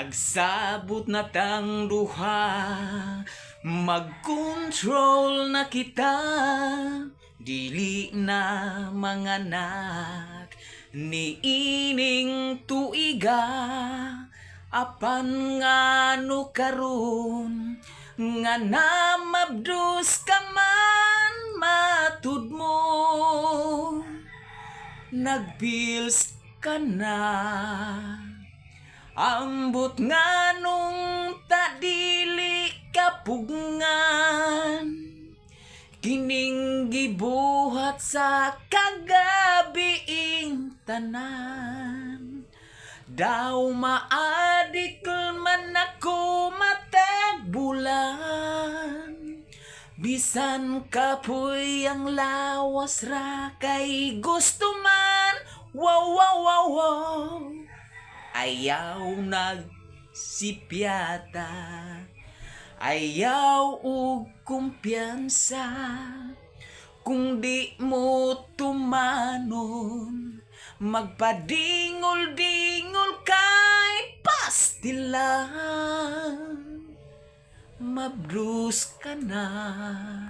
Nagsabot na tang duha, mag-control na kita, dili na manganak ni ining tuiga. Apan ngano karon nga namabdos ka man matud mo, nagpils ka na. Ambot nga nung tadili kapugngan, kining gibuhat sa kagabiing tanan. Daw maadik man ako matag bulan, bisan kapoy ang lawas ra kay gusto man. Wow, wow, wow, wow. Ayaw nagsipyata, ayaw ug kumpiyansa. Kung di mo tumanon, magpadingol-dingol kay pastilan, mabdus ka na.